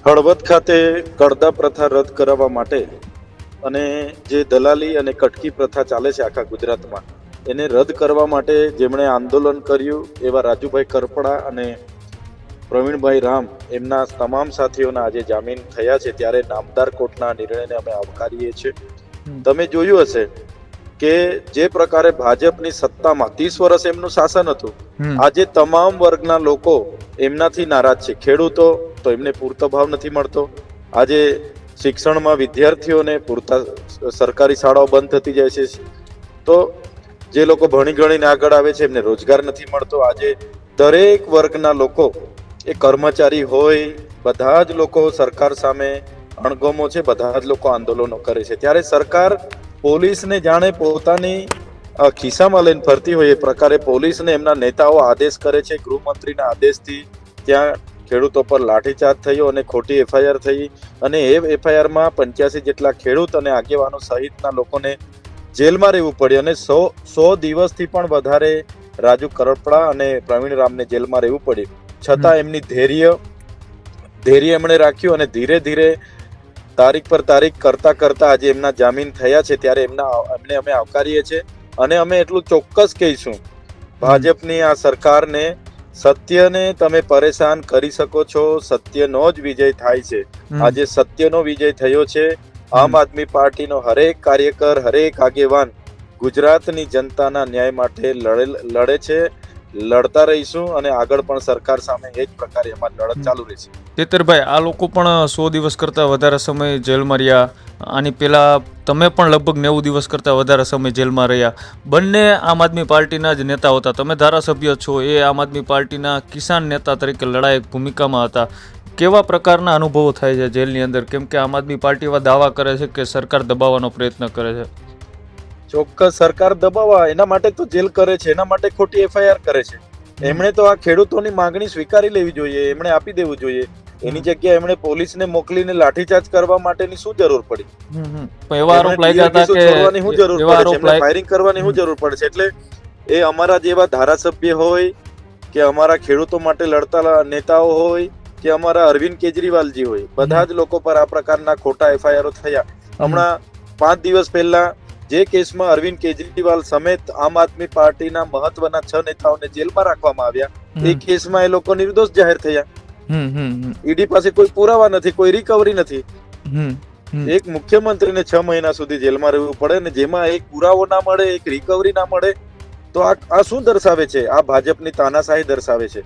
હળવદ ખાતે કડદા પ્રથા રદ કરાવવા માટે અને જે દલાલી અને કટકી પ્રથા ચાલે છે આખા ગુજરાતમાં એને રદ કરવા માટે જેમણે આંદોલન કર્યું એવા રાજુભાઈ કરપડા અને પ્રવીણભાઈ રામ એમના તમામ સાથીઓના આજે જામીન થયા છે, ત્યારે નામદાર કોર્ટના નિર્ણયને અમે આવકારીએ છીએ. તમે જોયું હશે કે જે પ્રકારે ભાજપની સત્તામાં 30 વર્ષ એમનું શાસન હતું, આજે તમામ વર્ગના લોકો એમનાથી નારાજ છે. ખેડૂતો તો એમને પૂરતો ભાવ નથી મળતો. આજે શિક્ષણમાં વિદ્યાર્થીઓને પૂરતા સરકારી શાળાઓ બંધ થતી જાય છે, તો જે લોકો ભણી ગણીને આગળ આવે છે એમને રોજગાર નથી મળતો. આજે દરેક વર્ગના લોકો, એ કર્મચારી હોય, બધા જ લોકો સરકાર સામે અણગમો છે, બધા જ લોકો આંદોલનો કરે છે. ત્યારે સરકાર પોલીસને જાણે પોતાની ખિસ્સામાં લઈને ફરતી હોય એ પ્રકારે પોલીસને એમના નેતાઓ આદેશ કરે છે. ગૃહમંત્રીના આદેશથી ત્યાં ખેડૂતો પર લાઠીચાર્જ થયો અને ખોટી એફઆઈઆર થઈ, અને એ એફઆઈઆરમાં 85 જેટલા ખેડૂત અને આગેવાનો સહિતના લોકોને જેલમાં રહેવું પડ્યું, અને 100 દિવસથી પણ વધારે રાજુ કરપડા અને પ્રવીણ રામને જેલમાં રહેવું પડ્યું. છતાં એમની ધૈર્ય એમણે રાખ્યું અને ધીરે ધીરે તારીખ પર તારીખ કરતા આજે એમના જામીન થયા છે. ત્યારે એમને અમે આવકારીએ છીએ અને અમે એટલું ચોક્કસ કહીશું, ભાજપની આ સરકારને સત્યને તમે પરેશાન કરી શકો છો, સત્યનો જ વિજય થાય છે. આજે સત્યનો વિજય થયો છે. આમ આદમી પાર્ટીનો હરેક કાર્યકર, હરેક આગેવાન ગુજરાતની જનતાના ન્યાય માટે લડે છે. લડતા રહીશું અને આગળ પણ સરકાર સામે એ જ પ્રકારે અમારી લડત ચાલુ રહેશે. તેતરભાઈ, આ લોકો પણ 100 દિવસ કરતાં વધારે સમય જેલમાં રહ્યા. આની પહેલાં તમે પણ લગભગ 90 દિવસ કરતાં વધારે સમય જેલમાં રહ્યા. બંને આમ આદમી પાર્ટીના જ નેતા હતા. તમે ધારાસભ્ય છો, એ આમ આદમી પાર્ટીના કિસાન નેતા તરીકે લડાયક ભૂમિકામાં હતા. કેવા પ્રકારના અનુભવો થાય છે જેલની અંદર? કેમ કે આમ આદમી પાર્ટી એવા દાવા કરે છે કે સરકાર દબાવવાનો પ્રયત્ન કરે છે. ચોક્કસ સરકાર દબાવવા એના માટે તો જેલ કરે છે, એના માટે ખોટી એફઆઈઆર કરે છે. એમણે તો આ ખેડૂતોની માંગણી સ્વીકારી લેવી જોઈએ, એમણે આપી દેવું જોઈએ. એની જગ્યાએ એમણે પોલીસને મોકલીને લાઠીચાર્જ કરવા માટેની શું જરૂર પડી? એવા આરોપ લાગ્યા હતા કે છોડવાની શું જરૂર પડે છે? એમણે ફાયરિંગ કરવાની શું જરૂર પડે છે? એટલે એ અમારા જેવા ધારાસભ્ય હોય કે અમારા ખેડૂતો માટે લડતા નેતાઓ હોય કે અમારા અરવિંદ કેજરીવાલજી હોય, બધા જ લોકો પર આ પ્રકારના ખોટા એફઆઈઆર થયા. હમણાં 5 દિવસ પહેલા જે કેસમાં અરવિંદ કેજરીવાલ સમેત આમ આદમી પાર્ટીના મહત્વના 6 નેતાઓને જેલમાં રાખવામાં આવ્યા, એ કેસમાં એ લોકો નિર્દોષ જાહેર થયા. ઈડી પાસે કોઈ પુરાવા નથી, કોઈ રિકવરી નથી. એક મુખ્યમંત્રીને 6 મહિના સુધી જેલમાં રહેવું પડે ને જેમાં એક પુરાવો ના મળે, એક રિકવરી ના મળે, તો આ શું દર્શાવે છે? આ ભાજપની તાનાશાહી દર્શાવે છે.